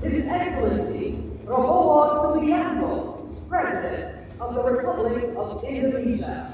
His Excellency PRABOWO, President of the Republic of Indonesia.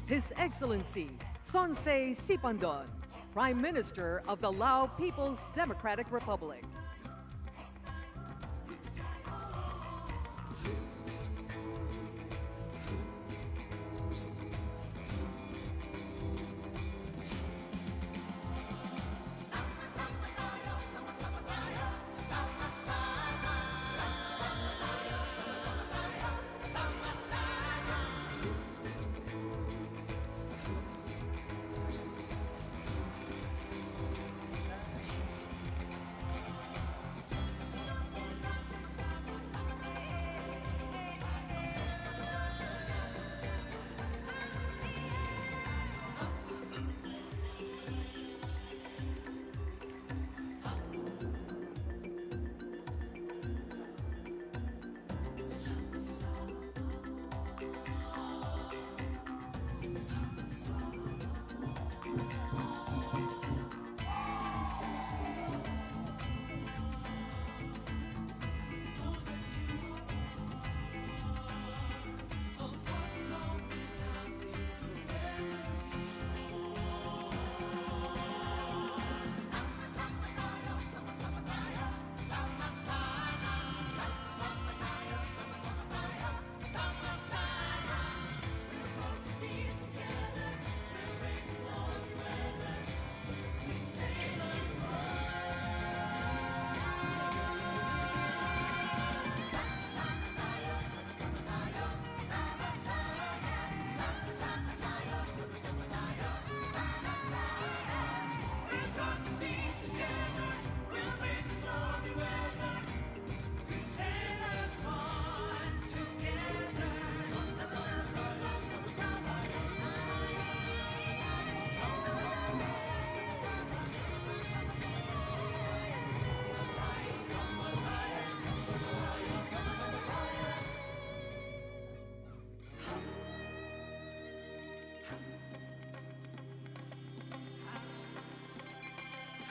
His Excellency Sonsei Sipandon, Prime Minister of the Lao People's Democratic Republic.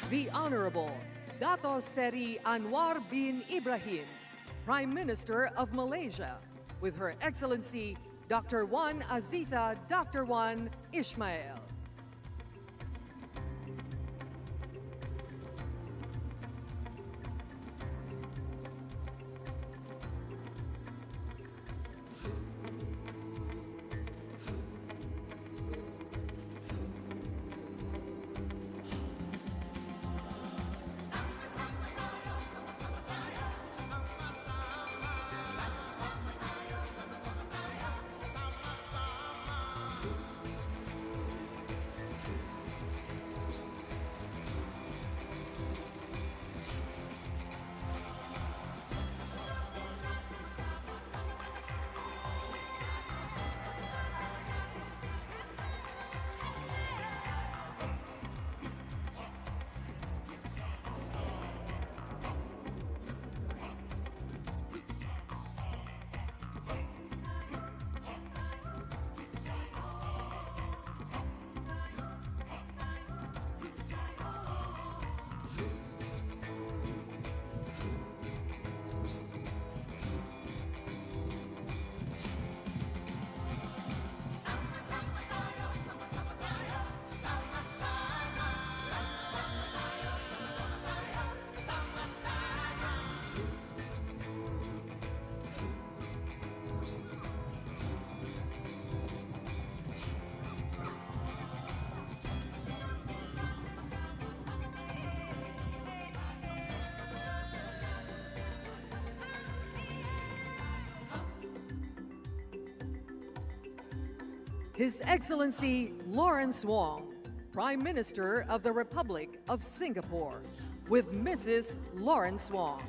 The Honorable Dato Seri Anwar bin Ibrahim, Prime Minister of Malaysia, with Her Excellency Dr. Wan Aziza Dr. Wan Ismail. His Excellency Lawrence Wong, Prime Minister of the Republic of Singapore, with Mrs. Lawrence Wong.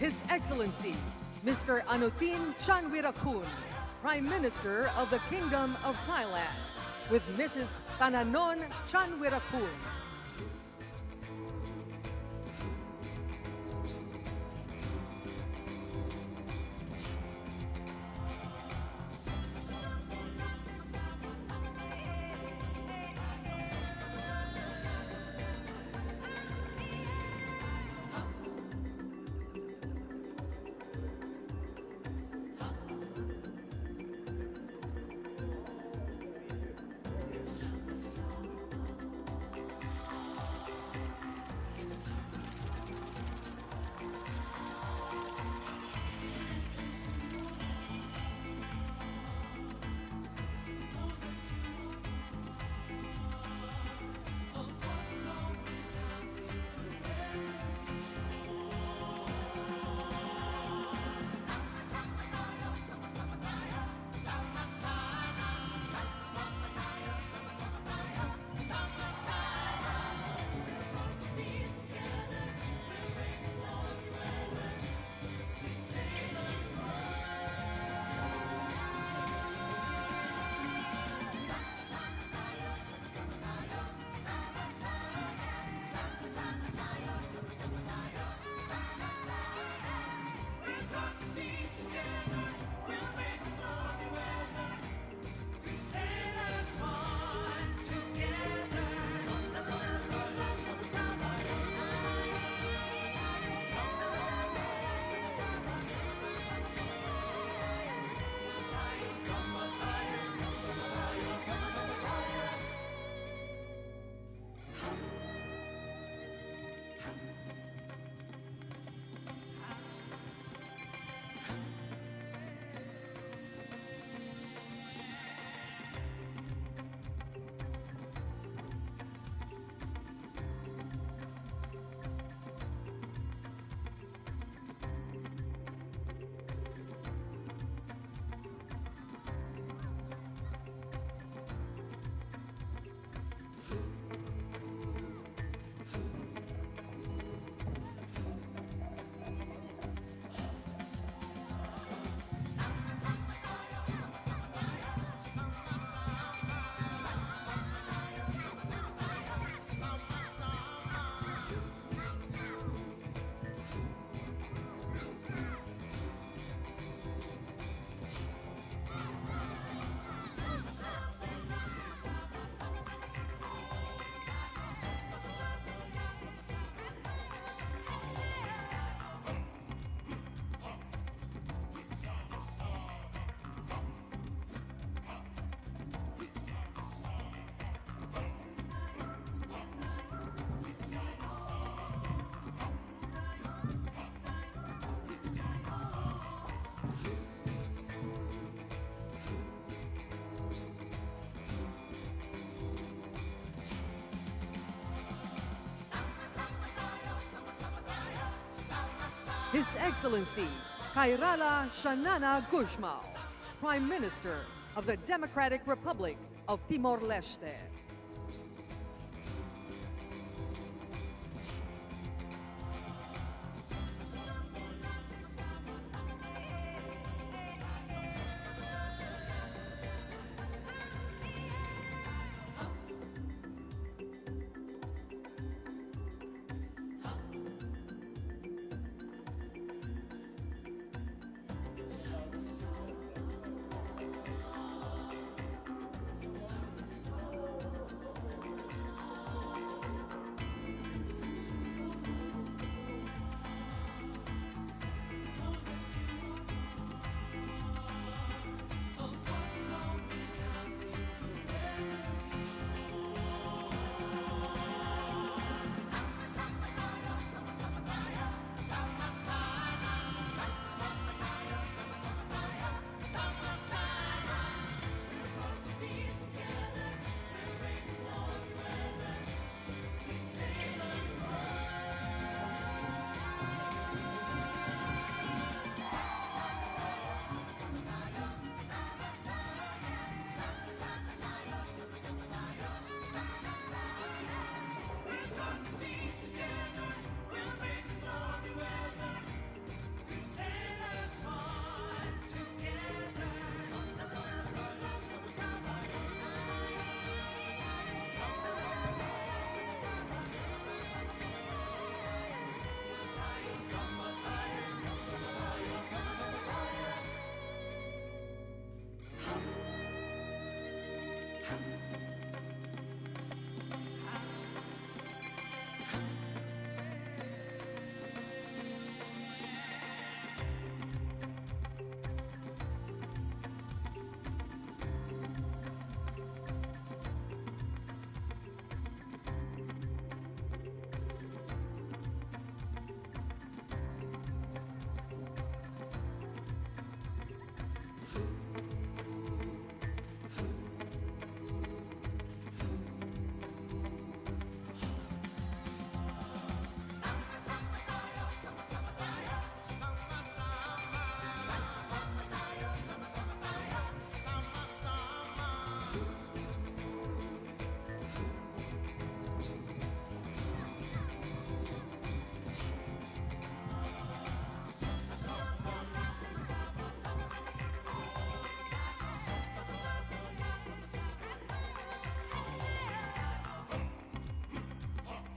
His Excellency, Mr. Anutin Chanwirakun, Prime Minister of the Kingdom of Thailand, with Mrs. Tananon Chanwirakun. His Excellency Kairala Shanana Guzmao, Prime Minister of the Democratic Republic of Timor-Leste.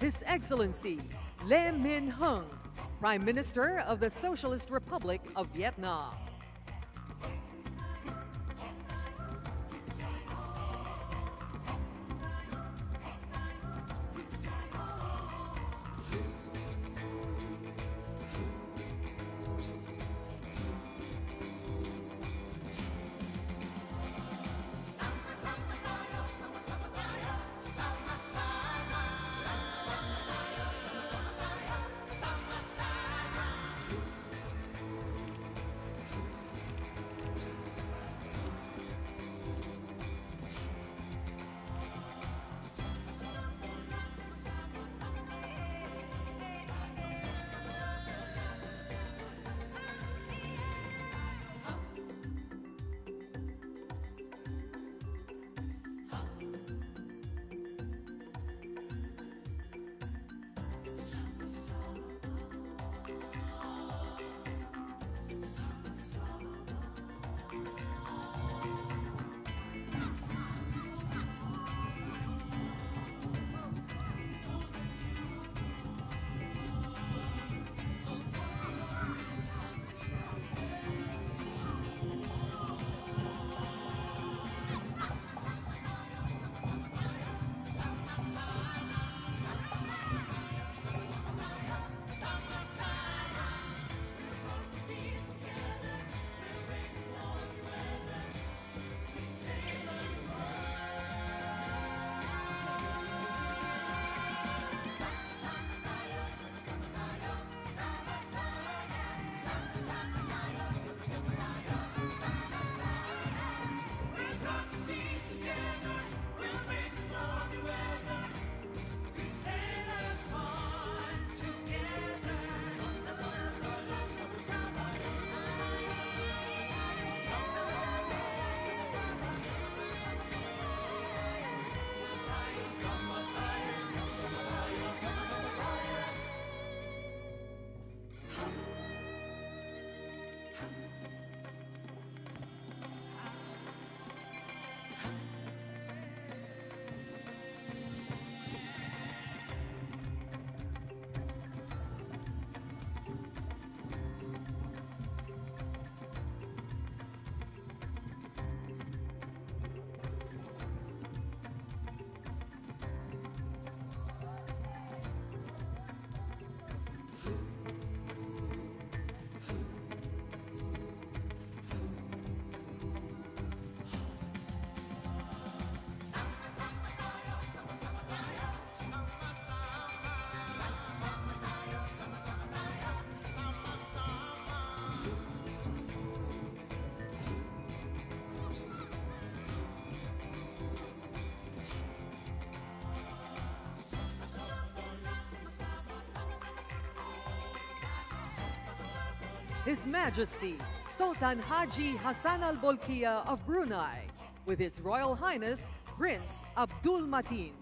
His Excellency Le Minh Hung, Prime Minister of the Socialist Republic of Vietnam. His Majesty Sultan Haji Hassan Al Bolkiah of Brunei, with His Royal Highness Prince Abdul Mateen.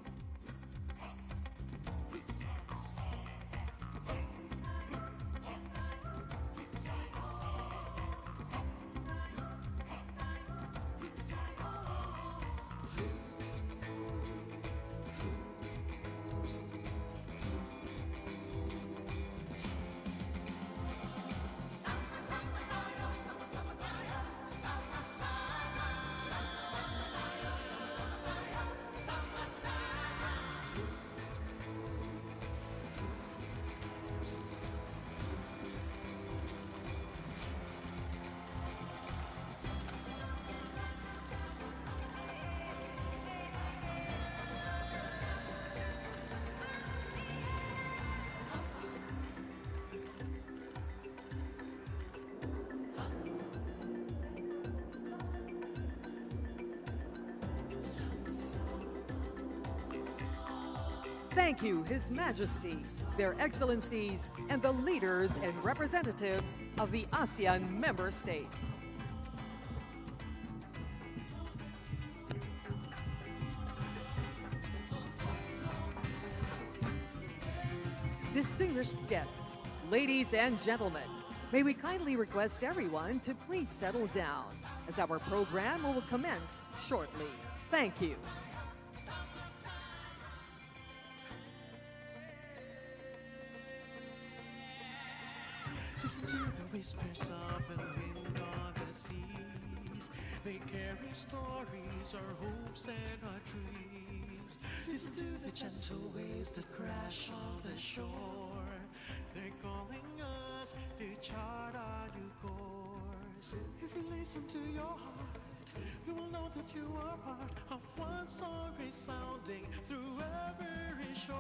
Thank you, His Majesty, their Excellencies, and the leaders and representatives of the ASEAN member states. Distinguished guests, ladies and gentlemen, may we kindly request everyone to please settle down, as our program will commence shortly. Thank you. Listen to the whispers of the wind on the seas. They carry stories, our hopes and our dreams. Listen to the gentle waves that crash on the shore. They're calling us to chart our new course. If you listen to your heart, you will know that you are part of one song resounding through every shore.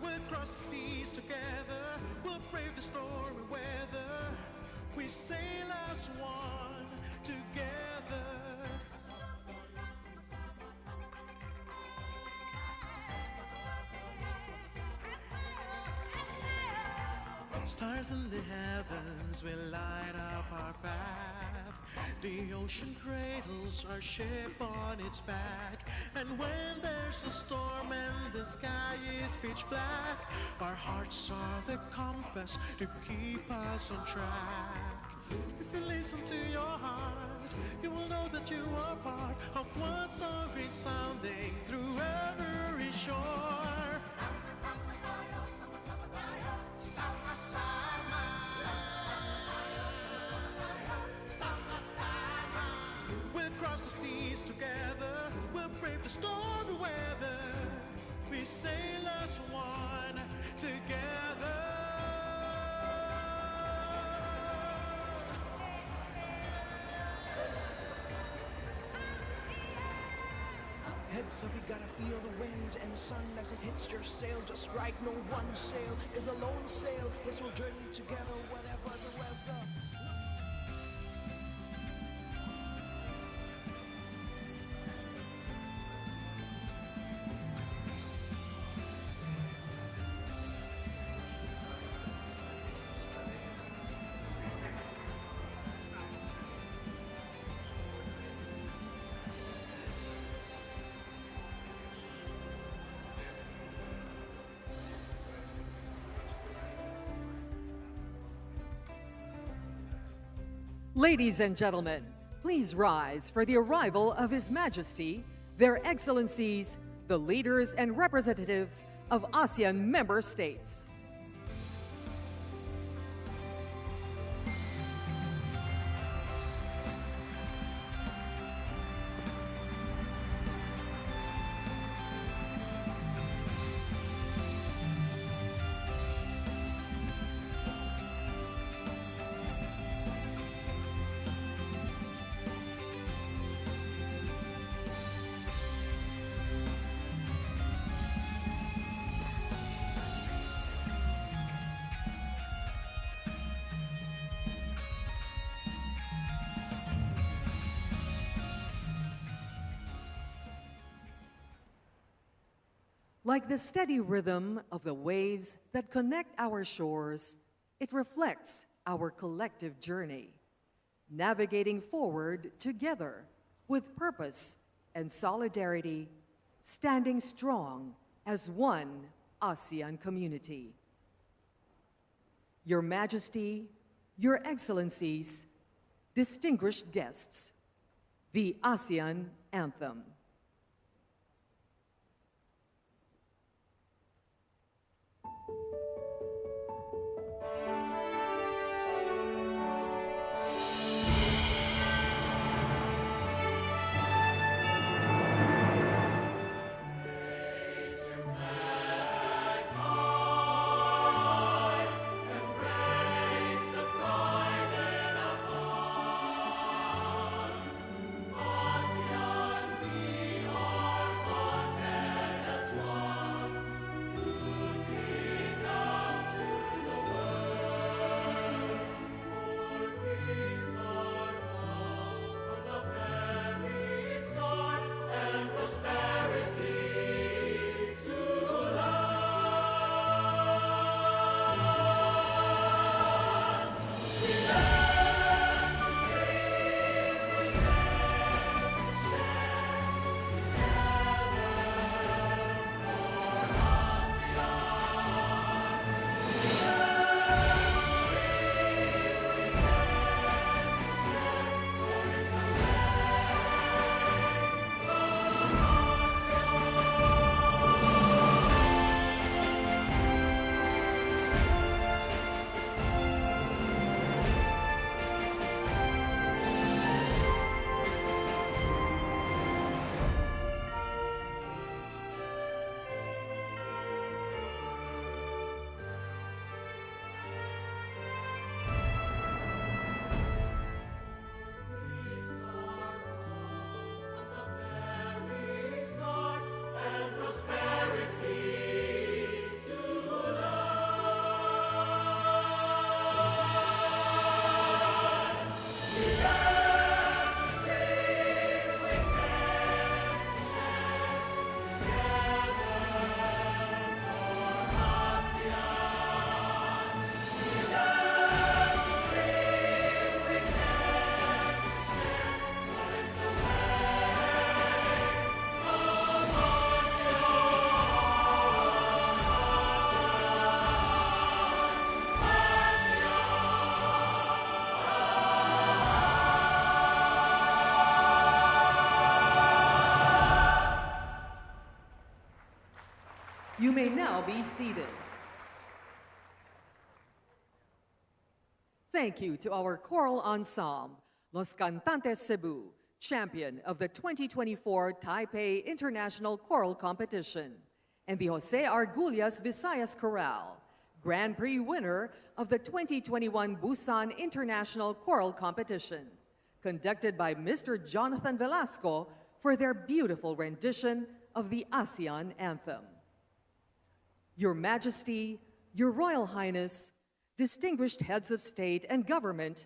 We'll cross the seas together, we'll brave the stormy weather. We sail as one together. Stars in the heavens will light up our path. The ocean cradles our ship on its back. And when there's a storm and the sky is pitch black, our hearts are the compass to keep us on track. If you listen to your heart, you will know that you are part of one song resounding through every shore. Sama sama, sama sama. We'll cross the seas together, we'll brave the stormy weather. We sail as one together. Heads up, you gotta feel the wind and sun as it hits your sail. Just right, no one sail is a lone sail. Yes, we'll journey together, whatever the weather. Ladies and gentlemen, please rise for the arrival of His Majesty, their Excellencies, the leaders and representatives of ASEAN member states. Like the steady rhythm of the waves that connect our shores, it reflects our collective journey, navigating forward together with purpose and solidarity, standing strong as one ASEAN community. Your Majesty, Your Excellencies, distinguished guests, the ASEAN Anthem. You may now be seated. Thank you to our choral ensemble, Los Cantantes Cebu, champion of the 2024 Taipei International Choral Competition, and the Jose Argullas Visayas Chorale, Grand Prix winner of the 2021 Busan International Choral Competition, conducted by Mr. Jonathan Velasco for their beautiful rendition of the ASEAN Anthem. Your Majesty, Your Royal Highness, distinguished heads of state and government,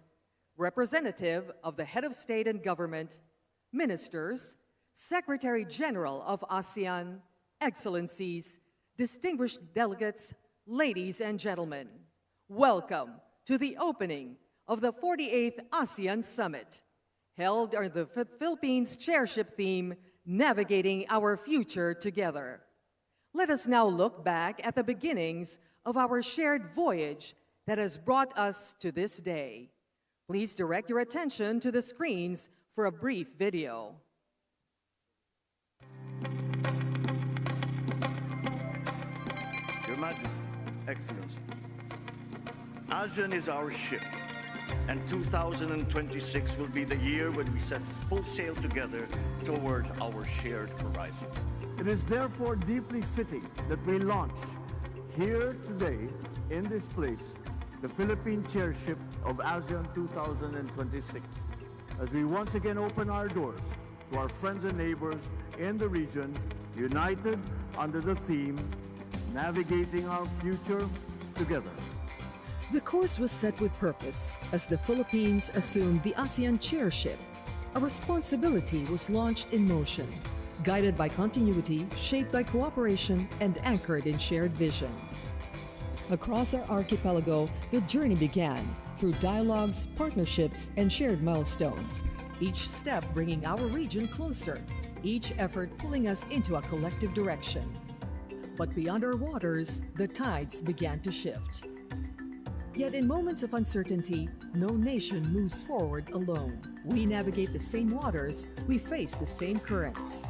representative of the head of state and government, ministers, Secretary General of ASEAN, excellencies, distinguished delegates, ladies and gentlemen, welcome to the opening of the 48th ASEAN Summit, held under the Philippines chairship theme, Navigating Our Future Together. Let us now look back at the beginnings of our shared voyage that has brought us to this day. Please direct your attention to the screens for a brief video. Your Majesty, Excellency, ASEAN is our ship, and 2026 will be the year when we set full sail together towards our shared horizon. It is therefore deeply fitting that we launch here today, in this place, the Philippine chairship of ASEAN 2026, as we once again open our doors to our friends and neighbors in the region, united under the theme, Navigating Our Future Together. The course was set with purpose as the Philippines assumed the ASEAN chairship. A responsibility was launched in motion, guided by continuity, shaped by cooperation, and anchored in shared vision. Across our archipelago, the journey began through dialogues, partnerships, and shared milestones, each step bringing our region closer, each effort pulling us into a collective direction. But beyond our waters, the tides began to shift. Yet in moments of uncertainty, no nation moves forward alone. We navigate the same waters, we face the same currents.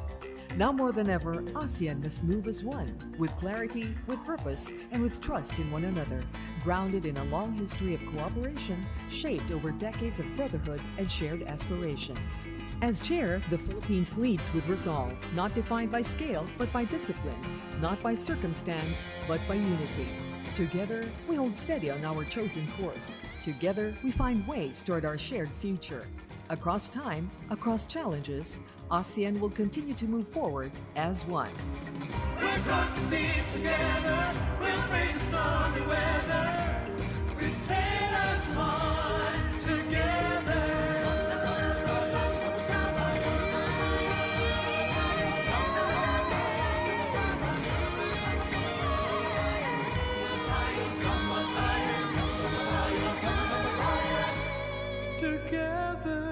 Now more than ever, ASEAN must move as one, with clarity, with purpose, and with trust in one another, grounded in a long history of cooperation, shaped over decades of brotherhood and shared aspirations. As chair, the Philippines leads with resolve, not defined by scale, but by discipline, not by circumstance, but by unity. Together, we hold steady on our chosen course. Together, we find ways toward our shared future. Across time, across challenges, ASEAN will continue to move forward as one. We'll cross the seas together, we'll bring the stormy weather. We sail as one together. Together.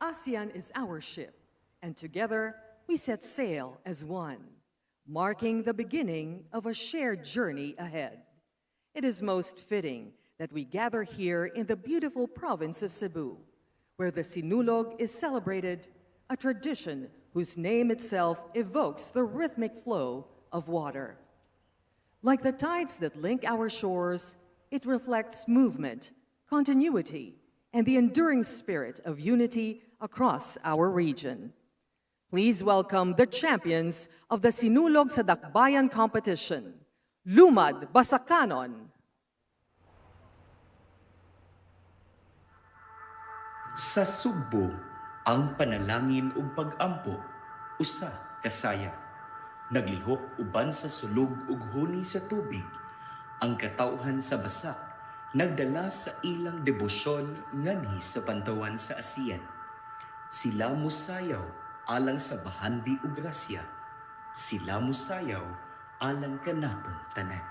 ASEAN is our ship, and together we set sail as one, marking the beginning of a shared journey ahead. It is most fitting that we gather here in the beautiful province of Cebu, where the Sinulog is celebrated, a tradition whose name itself evokes the rhythmic flow of water. Like the tides that link our shores, it reflects movement, continuity, and the enduring spirit of unity across our region. Please welcome the champions of the Sinulog sa Dakbayan competition, Lumad Basakanon. Sa sugbo, ang panalangin ug pag-ampo, usa kasaya. Naglihok uban sa sulog ug huni sa tubig, ang katauhan sa basak, nagdala sa ilang debosyon nganhi sa pantawan sa ASEAN. Sila musayaw alang sa bahandi ug grasya, sila musayaw alang kanatong tanan.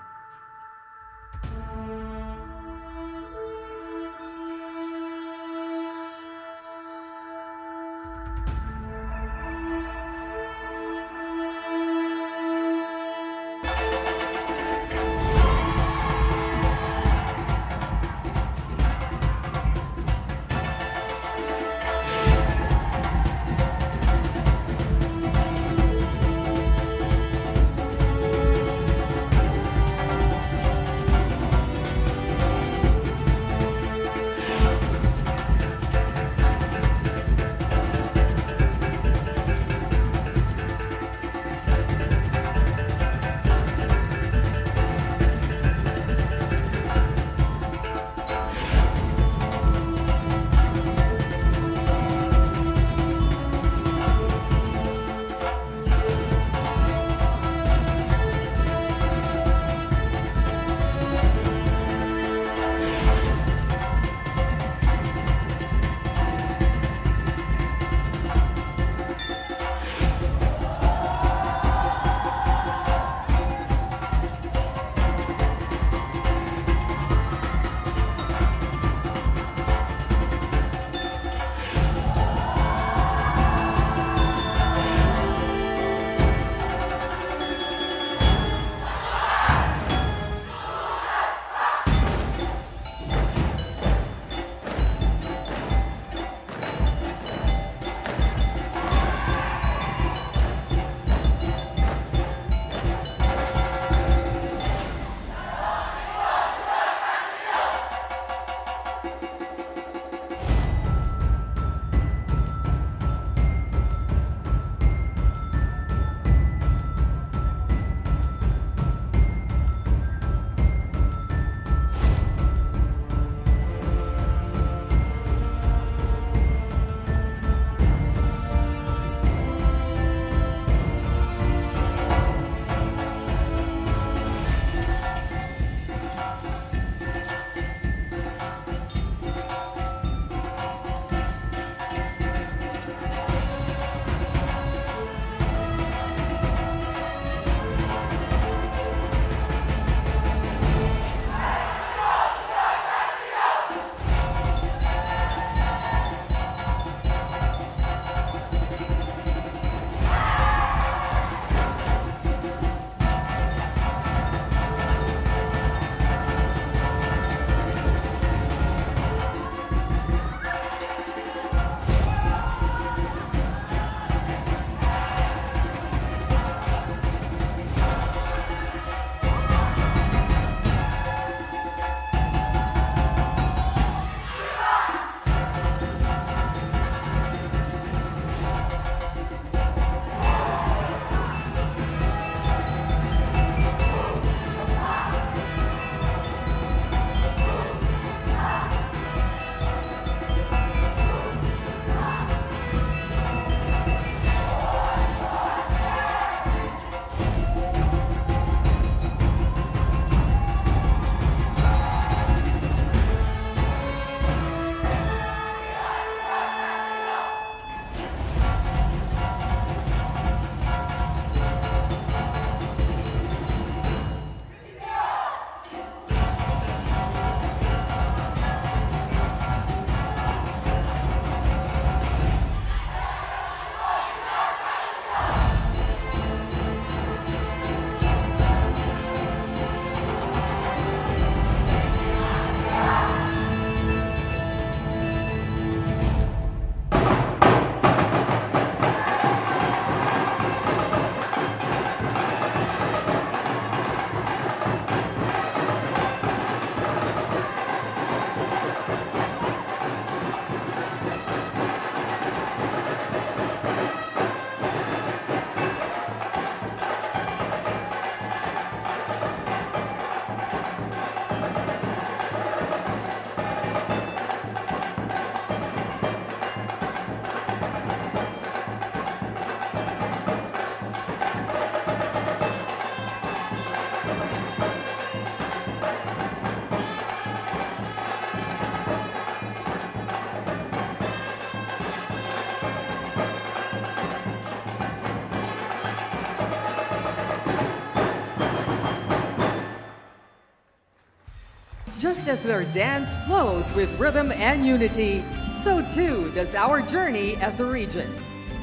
Just as their dance flows with rhythm and unity, so too does our journey as a region,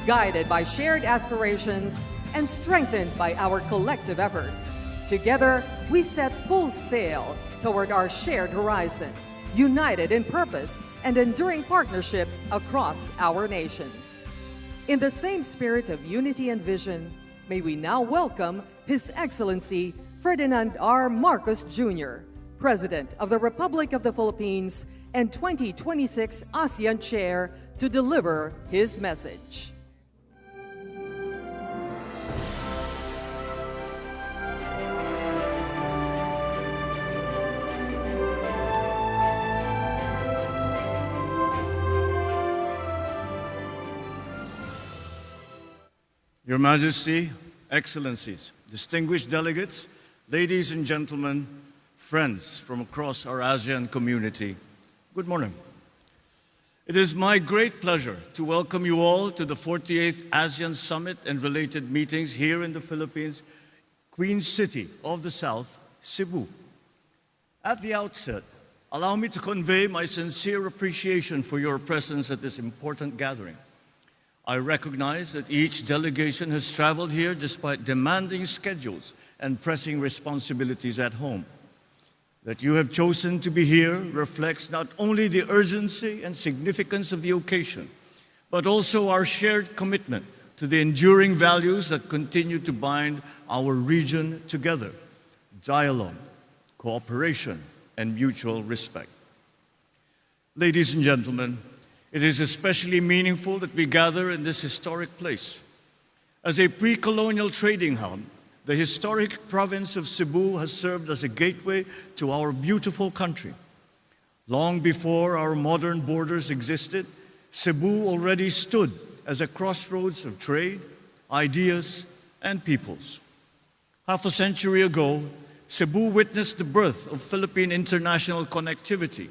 guided by shared aspirations and strengthened by our collective efforts. Together, we set full sail toward our shared horizon, united in purpose and enduring partnership across our nations. In the same spirit of unity and vision, may we now welcome His Excellency Ferdinand R. Marcos Jr., President of the Republic of the Philippines and 2026 ASEAN Chair, to deliver his message. Your Majesty, Excellencies, distinguished delegates, ladies and gentlemen, friends from across our ASEAN community, good morning. It is my great pleasure to welcome you all to the 48th ASEAN Summit and related meetings here in the Philippines, Queen City of the South, Cebu. At the outset, allow me to convey my sincere appreciation for your presence at this important gathering. I recognize that each delegation has traveled here despite demanding schedules and pressing responsibilities at home. That you have chosen to be here reflects not only the urgency and significance of the occasion, but also our shared commitment to the enduring values that continue to bind our region together: dialogue, cooperation, and mutual respect. Ladies and gentlemen, it is especially meaningful that we gather in this historic place. As a pre-colonial trading hub, the historic province of Cebu has served as a gateway to our beautiful country. Long before our modern borders existed, Cebu already stood as a crossroads of trade, ideas, and peoples. Half a century ago, Cebu witnessed the birth of Philippine international connectivity,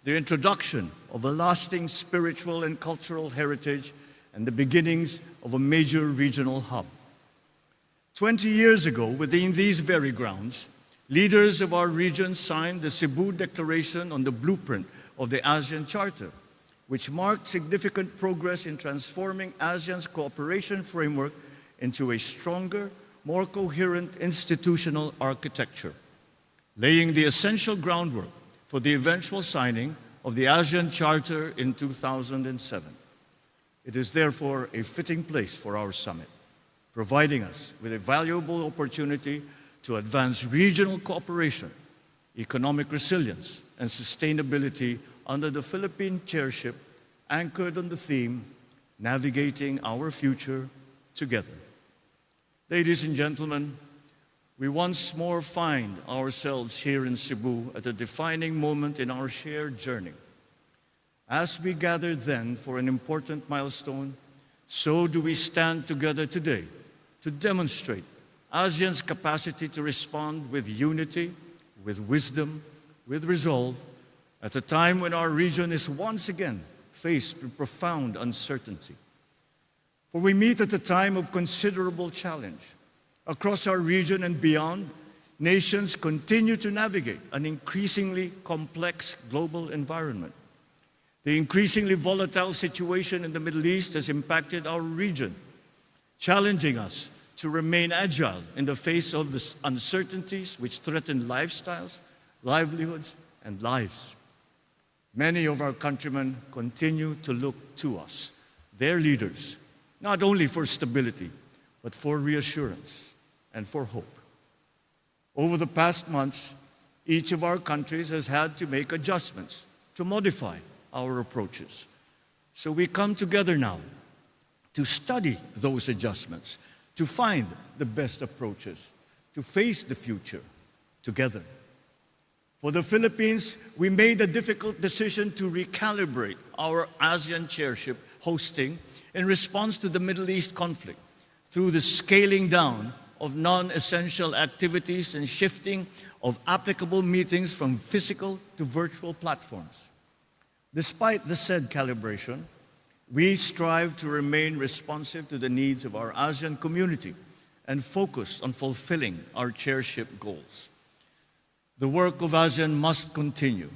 the introduction of a lasting spiritual and cultural heritage, and the beginnings of a major regional hub. 20 years ago, within these very grounds, leaders of our region signed the Cebu Declaration on the blueprint of the ASEAN Charter, which marked significant progress in transforming ASEAN's cooperation framework into a stronger, more coherent institutional architecture, laying the essential groundwork for the eventual signing of the ASEAN Charter in 2007. It is therefore a fitting place for our summit, providing us with a valuable opportunity to advance regional cooperation, economic resilience, and sustainability under the Philippine chairship anchored on the theme, Navigating Our Future Together. Ladies and gentlemen, we once more find ourselves here in Cebu at a defining moment in our shared journey. As we gather then for an important milestone, so do we stand together today to demonstrate ASEAN's capacity to respond with unity, with wisdom, with resolve, at a time when our region is once again faced with profound uncertainty. For we meet at a time of considerable challenge. Across our region and beyond, nations continue to navigate an increasingly complex global environment. The increasingly volatile situation in the Middle East has impacted our region, challenging us to remain agile in the face of the uncertainties which threaten lifestyles, livelihoods, and lives. Many of our countrymen continue to look to us, their leaders, not only for stability, but for reassurance and for hope. Over the past months, each of our countries has had to make adjustments to modify our approaches. So we come together now to study those adjustments, to find the best approaches, to face the future together. For the Philippines, we made a difficult decision to recalibrate our ASEAN chairship hosting in response to the Middle East conflict through the scaling down of non-essential activities and shifting of applicable meetings from physical to virtual platforms. Despite the said calibration, we strive to remain responsive to the needs of our ASEAN community and focused on fulfilling our chairship goals. The work of ASEAN must continue,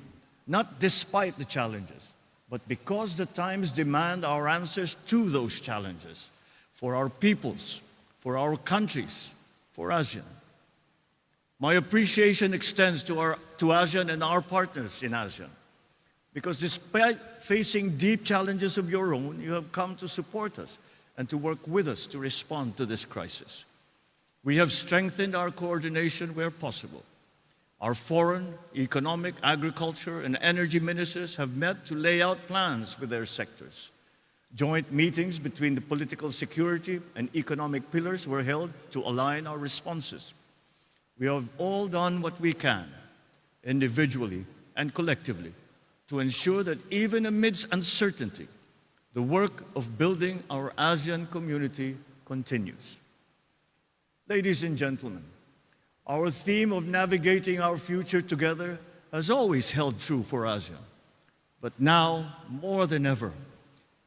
not despite the challenges, but because the times demand our answers to those challenges, for our peoples, for our countries, for ASEAN. My appreciation extends to ASEAN and our partners in ASEAN, because despite facing deep challenges of your own, you have come to support us and to work with us to respond to this crisis. We have strengthened our coordination where possible. Our foreign, economic, agriculture, and energy ministers have met to lay out plans with their sectors. Joint meetings between the political security and economic pillars were held to align our responses. We have all done what we can, individually and collectively, to ensure that even amidst uncertainty, the work of building our ASEAN community continues. Ladies and gentlemen, our theme of navigating our future together has always held true for ASEAN. But now, more than ever,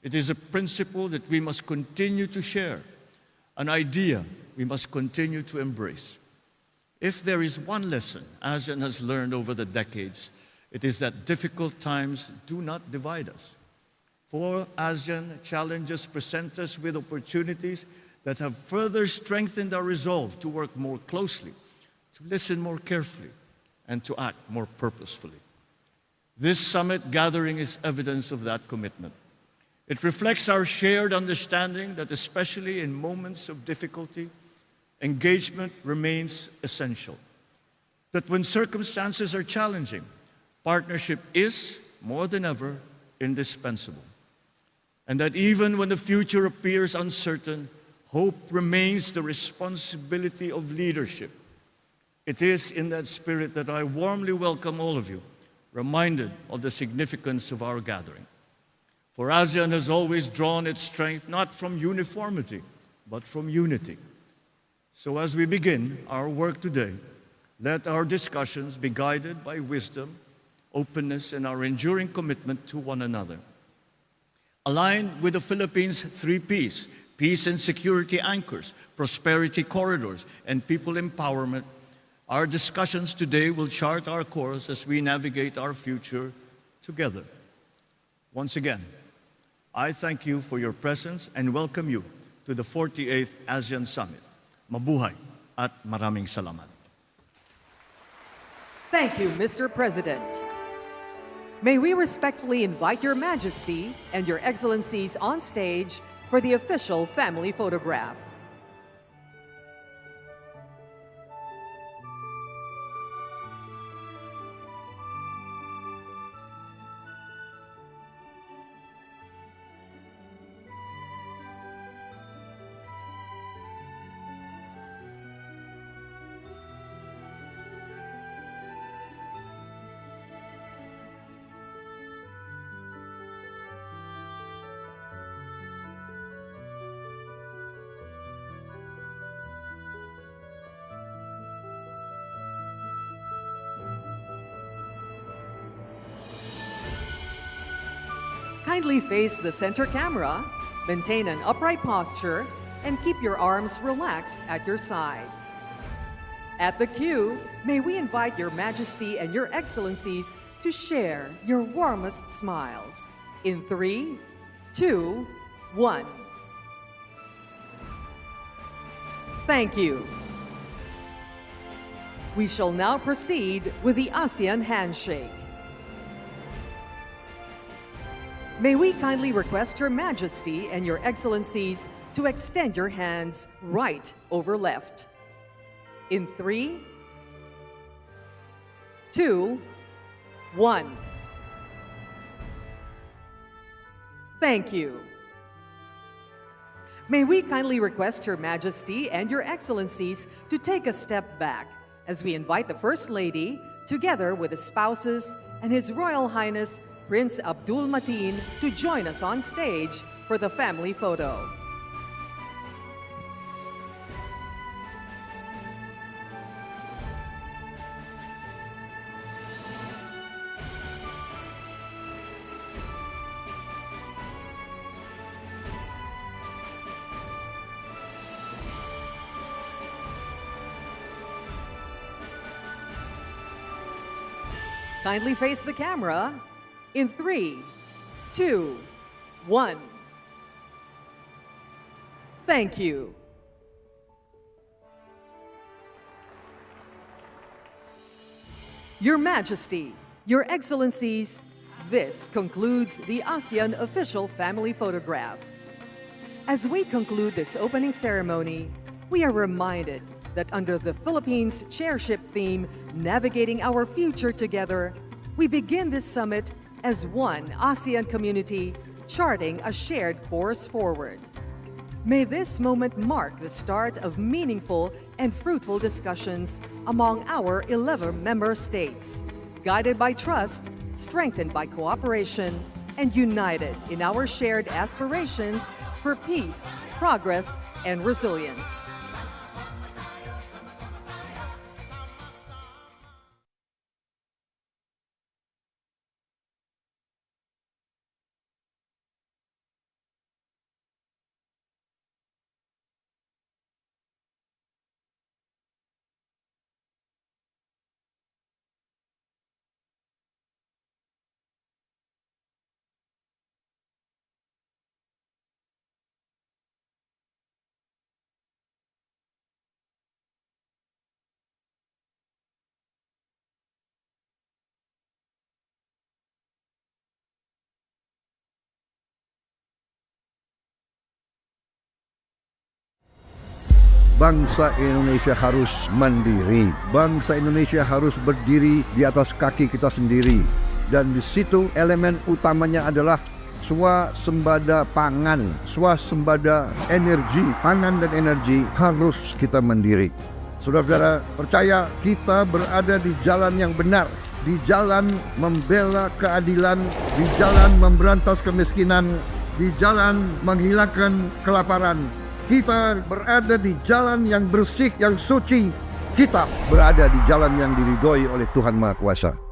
it is a principle that we must continue to share, an idea we must continue to embrace. If there is one lesson ASEAN has learned over the decades, it is that difficult times do not divide us. For ASEAN, challenges present us with opportunities that have further strengthened our resolve to work more closely, to listen more carefully, and to act more purposefully. This summit gathering is evidence of that commitment. It reflects our shared understanding that, especially in moments of difficulty, engagement remains essential. That when circumstances are challenging, partnership is, more than ever, indispensable. And that even when the future appears uncertain, hope remains the responsibility of leadership. It is in that spirit that I warmly welcome all of you, reminded of the significance of our gathering. For ASEAN has always drawn its strength not from uniformity, but from unity. So as we begin our work today, let our discussions be guided by wisdom, openness, and our enduring commitment to one another. Aligned with the Philippines' 3 Ps, peace and security anchors, prosperity corridors, and people empowerment, our discussions today will chart our course as we navigate our future together. Once again, I thank you for your presence and welcome you to the 48th ASEAN Summit. Mabuhay at maraming salamat. Thank you, Mr. President. May we respectfully invite Your Majesty and Your Excellencies on stage for the official family photograph. Kindly face the center camera, maintain an upright posture, and keep your arms relaxed at your sides. At the cue, may we invite Your Majesty and Your Excellencies to share your warmest smiles. In 3, 2, 1. Thank you. We shall now proceed with the ASEAN handshake. May we kindly request Your Majesty and Your Excellencies to extend your hands right over left. In 3, 2, 1. Thank you. May we kindly request Your Majesty and Your Excellencies to take a step back as we invite the First Lady, together with the spouses and His Royal Highness Prince Abdul Mateen, to join us on stage for the family photo. Kindly face the camera in 3, 2, 1. Thank you. Your Majesty, Your Excellencies, this concludes the ASEAN official family photograph. As we conclude this opening ceremony, we are reminded that under the Philippines chairship theme, Navigating Our Future Together, we begin this summit as one ASEAN community, charting a shared course forward. May this moment mark the start of meaningful and fruitful discussions among our 11 member states, guided by trust, strengthened by cooperation, and united in our shared aspirations for peace, progress, and resilience. Bangsa Indonesia harus mandiri. Bangsa Indonesia harus berdiri di atas kaki kita sendiri. Dan di situ elemen utamanya adalah swasembada pangan, swasembada energi. Pangan dan energi harus kita mandiri. Saudara-saudara, percaya kita berada di jalan yang benar, di jalan membela keadilan, di jalan memberantas kemiskinan, di jalan menghilangkan kelaparan. Kita berada di jalan yang bersih, yang suci. Kita berada di jalan yang diridhoi oleh Tuhan Maha Kuasa.